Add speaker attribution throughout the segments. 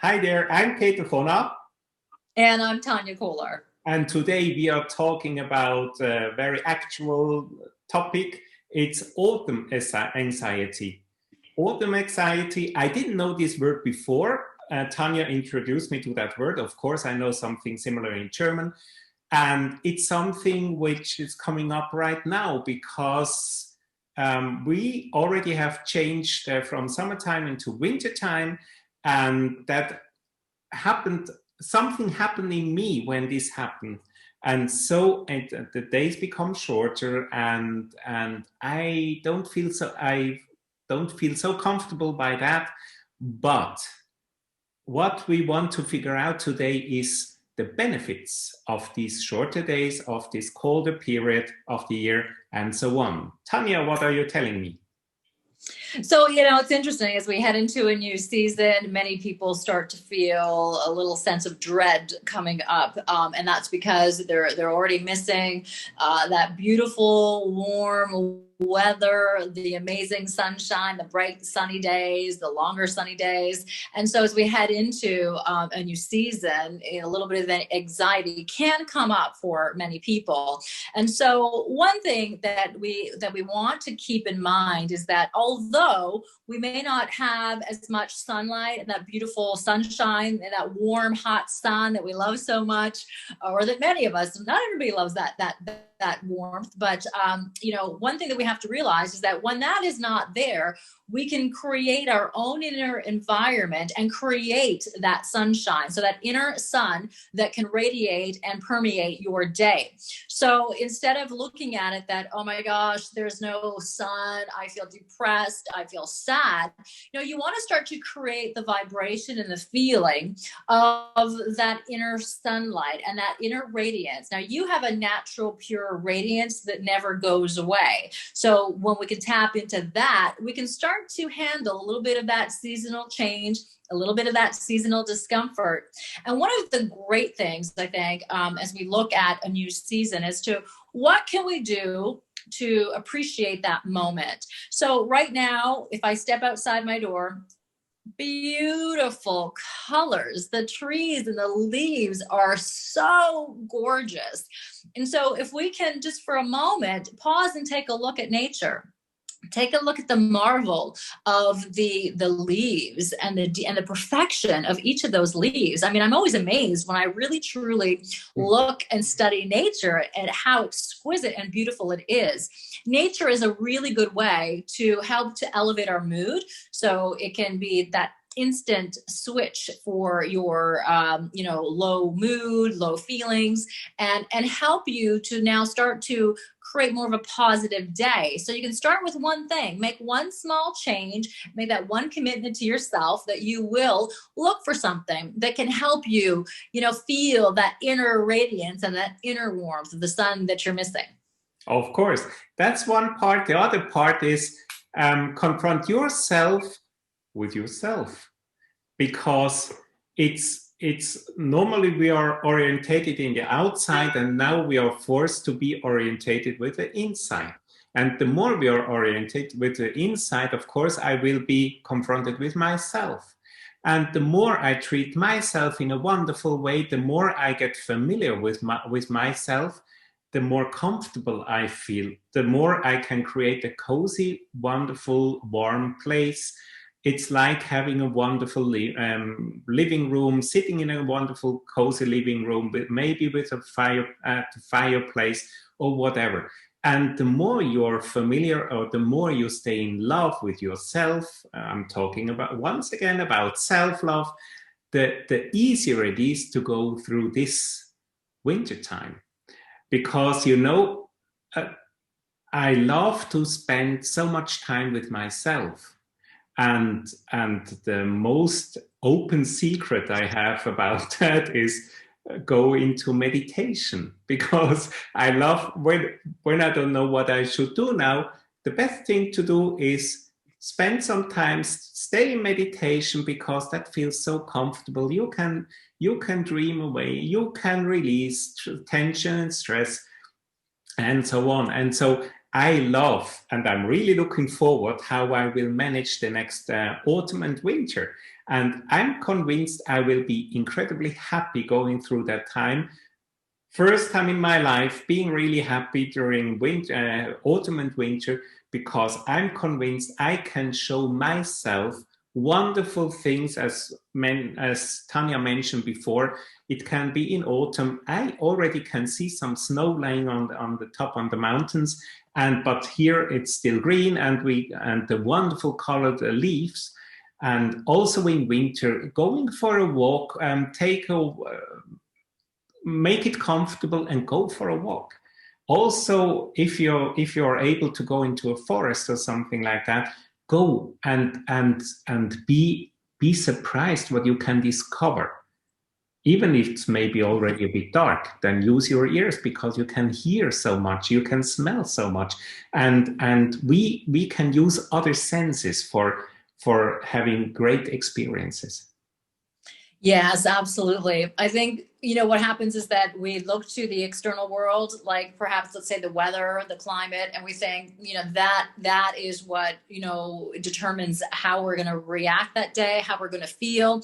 Speaker 1: Hi there, I'm Kolar,
Speaker 2: And I'm Tania Kolar.
Speaker 1: and today we are talking about a very actual topic. It's autumn anxiety. Autumn anxiety, I didn't know this word before. Tania introduced me to that word. Of course, I know something similar in German. And it's something which is coming up right now because we already have changed from summertime into wintertime. And that happened, something happened in me when this happened, and so the days become shorter, and I don't feel so comfortable by that. But what we want to figure out today is the benefits of these shorter days, of this colder period of the year, and so on. Tanya, what are you telling me?
Speaker 2: So, it's interesting as we head into a new season, many people start to feel a little sense of dread coming up. And that's because they're already missing that beautiful, warm weather, the amazing sunshine, the bright sunny days, the longer sunny days. And so as we head into a new season, a little bit of anxiety can come up for many people. And so one thing that we want to keep in mind is that although we may not have as much sunlight and that beautiful sunshine and that warm, hot sun that we love so much, or that many of us, not everybody loves that warmth, but one thing that we have to realize is that when that is not there, we can create our own inner environment and create that sunshine. So that inner sun that can radiate and permeate your day. So instead of looking at it that, oh my gosh, there's no sun, I feel depressed, I feel sad, you want to start to create the vibration and the feeling of that inner sunlight and that inner radiance. Now you have a natural pure radiance that never goes away. So when we can tap into that, we can start to handle a little bit of that seasonal change, a little bit of that seasonal discomfort. And one of the great things, I think, as we look at a new season is to what can we do to appreciate that moment. So right now, if I step outside my door, beautiful colors, the trees and the leaves are so gorgeous. And so if we can just for a moment pause and take a look at nature, take a look at the marvel of the leaves and the perfection of each of those leaves. I mean, I'm always amazed when I really truly look and study nature and how exquisite and beautiful it is. Nature is a really good way to help to elevate our mood. So it can be that instant switch for your low mood, low feelings, and help you to now start to create more of a positive day. So you can start with one thing, make one small change, make that one commitment to yourself that you will look for something that can help you, feel that inner radiance and that inner warmth of the sun that you're missing.
Speaker 1: Of course, that's one part. The other part is confront yourself with yourself, because it's normally we are orientated in the outside, and now we are forced to be orientated with the inside. And the more we are oriented with the inside, of course, I will be confronted with myself. And the more I treat myself in a wonderful way, the more I get familiar with myself, the more comfortable I feel, the more I can create a cozy, wonderful, warm place. It's like having a wonderful living room, sitting in a wonderful, cozy living room, maybe with a fireplace or whatever. And the more you're familiar, or the more you stay in love with yourself, I'm talking about, once again, about self-love, the easier it is to go through this winter time. Because, I love to spend so much time with myself. And the most open secret I have about that is go into meditation, because I love when I don't know what I should do now, the best thing to do is spend some time, stay in meditation, because that feels so comfortable. You can dream away, you can release tension and stress and so on. And so I love, and I'm really looking forward how I will manage the next autumn and winter. And I'm convinced I will be incredibly happy going through that time. First time in my life being really happy during winter, autumn and winter, because I'm convinced I can show myself wonderful things, as Tania mentioned before. It can be in autumn. I already can see some snow laying on the top on the mountains, but here it's still green, and the wonderful colored leaves. And also in winter, going for a walk, make it comfortable and go for a walk. Also, if you're able to go into a forest or something like that, go and be surprised what you can discover. Even if it's maybe already a bit dark, then use your ears, because you can hear so much, you can smell so much, and we can use other senses for having great experiences.
Speaker 2: Yes, absolutely. I think, what happens is that we look to the external world, like perhaps, let's say, the weather, the climate, and we think, that is what, determines how we're going to react that day, how we're going to feel.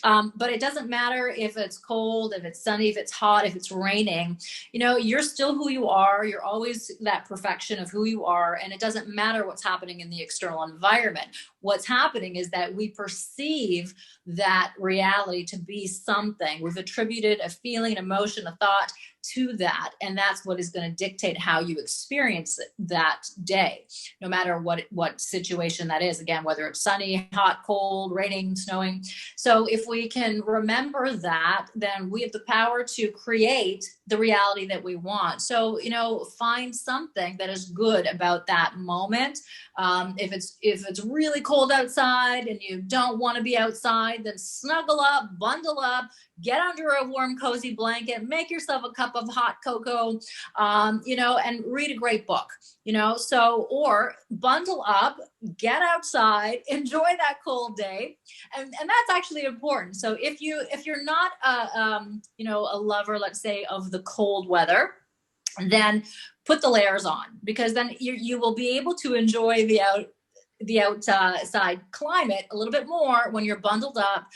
Speaker 2: But it doesn't matter if it's cold, if it's sunny, if it's hot, if it's raining, you're still who you are. You're always that perfection of who you are. And it doesn't matter what's happening in the external environment. What's happening is that we perceive that reality to be something. We've attributed a feeling, an emotion, a thought to that. And that's what is going to dictate how you experience that day, no matter what situation that is. Again, whether it's sunny, hot, cold, raining, snowing. So if we can remember that, then we have the power to create the reality that we want. So, find something that is good about that moment. If it's really cold outside and you don't want to be outside, then snuggle up, bundle up, get under a warm, cozy blanket, make yourself a cup of hot cocoa, and read a great book, or bundle up, get outside, enjoy that cold day. And that's actually important. So if you're not a lover, let's say, of the cold weather, then put the layers on, because then you will be able to enjoy the outside climate a little bit more when you're bundled up.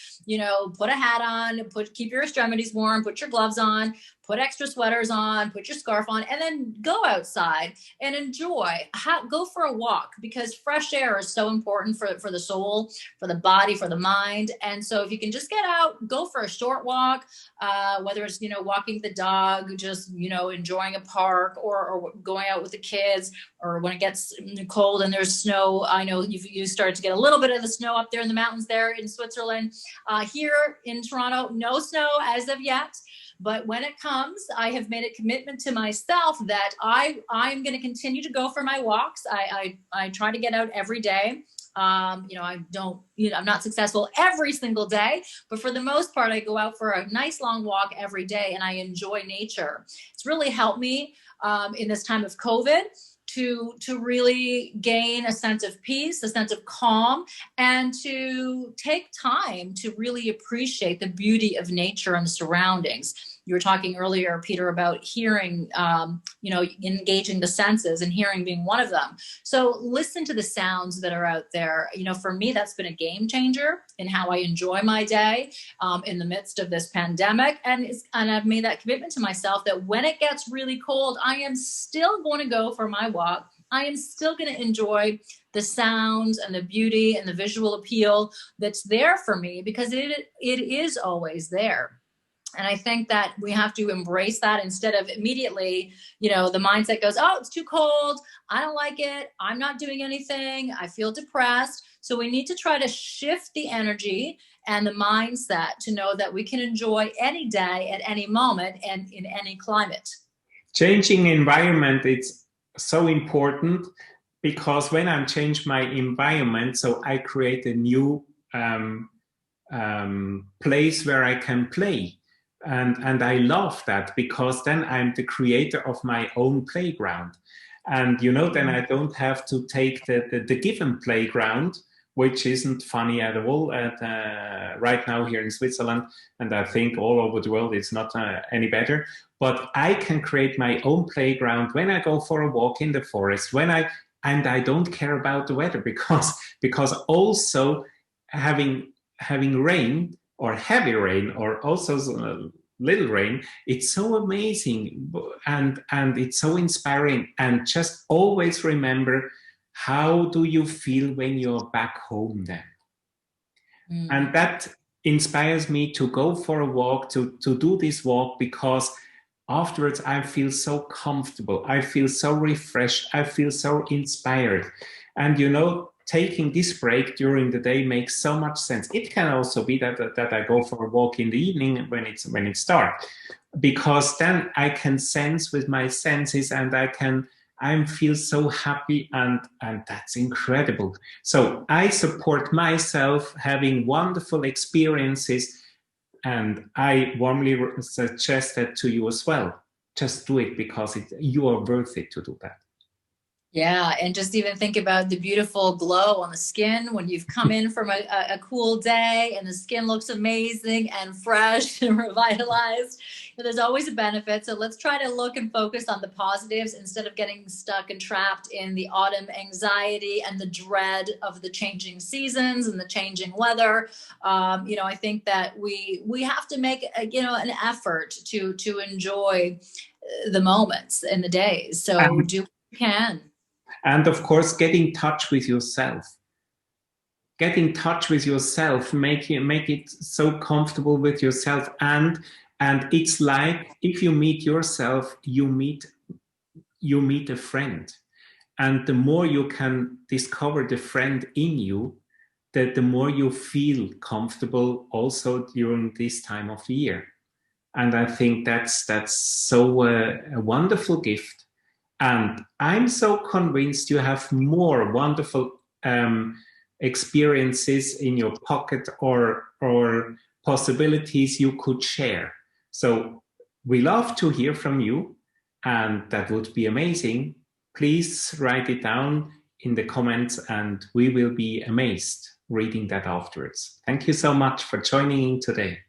Speaker 2: Put a hat on, keep your extremities warm, put your gloves on, put extra sweaters on, put your scarf on, and then go outside and enjoy. Go for a walk, because fresh air is so important for the soul, for the body, for the mind. And so if you can just get out, go for a short walk, whether it's, walking the dog, just, enjoying a park, or going out with the kids, or when it gets cold and there's snow. I know you started to get a little bit of the snow up there in the mountains there in Switzerland. Here in Toronto, no snow as of yet. But when it comes, I have made a commitment to myself that I'm going to continue to go for my walks. I try to get out every day. I'm not successful every single day, but for the most part, I go out for a nice long walk every day, and I enjoy nature. It's really helped me in this time of COVID to really gain a sense of peace, a sense of calm, and to take time to really appreciate the beauty of nature and surroundings. You were talking earlier, Peter, about hearing, engaging the senses, and hearing being one of them. So listen to the sounds that are out there. For me, that's been a game changer in how I enjoy my day in the midst of this pandemic. And I've made that commitment to myself that when it gets really cold, I am still going to go for my walk. I am still going to enjoy the sounds and the beauty and the visual appeal that's there for me, because it is always there. And I think that we have to embrace that, instead of immediately, the mindset goes, oh, it's too cold, I don't like it, I'm not doing anything, I feel depressed. So we need to try to shift the energy and the mindset to know that we can enjoy any day at any moment and in any climate.
Speaker 1: Changing environment, it's so important, because when I change my environment, so I create a new place where I can play. And I love that, because then I'm the creator of my own playground. And, then I don't have to take the given playground, which isn't funny at all right now here in Switzerland. And I think all over the world, it's not any better. But I can create my own playground when I go for a walk in the forest, and I don't care about the weather, because also having having rain or heavy rain or also little rain, it's so amazing, and it's so inspiring. And just always remember, how do you feel when you're back home then? And that inspires me to go for a walk, to do this walk, because afterwards I feel so comfortable, I feel so refreshed, I feel so inspired. And you know, taking this break during the day makes so much sense. It can also be that I go for a walk in the evening when it's dark, because then I can sense with my senses, and I feel so happy, and that's incredible. So I support myself having wonderful experiences, and I warmly suggest that to you as well. Just do it, because you are worth it to do that.
Speaker 2: Yeah, and just even think about the beautiful glow on the skin when you've come in from a cool day and the skin looks amazing and fresh and revitalized. There's always a benefit. So let's try to look and focus on the positives instead of getting stuck and trapped in the autumn anxiety and the dread of the changing seasons and the changing weather. I think that we have to make an effort to enjoy the moments and the days. So do what you can.
Speaker 1: And of course, get in touch with yourself. Get in touch with yourself. Make it so comfortable with yourself. And it's like, if you meet yourself, you meet a friend. And the more you can discover the friend in you, the more you feel comfortable also during this time of the year. And I think that's so a wonderful gift. And I'm so convinced you have more wonderful experiences in your pocket, or possibilities you could share. So we love to hear from you, and that would be amazing. Please write it down in the comments, and we will be amazed reading that afterwards. Thank you so much for joining in today.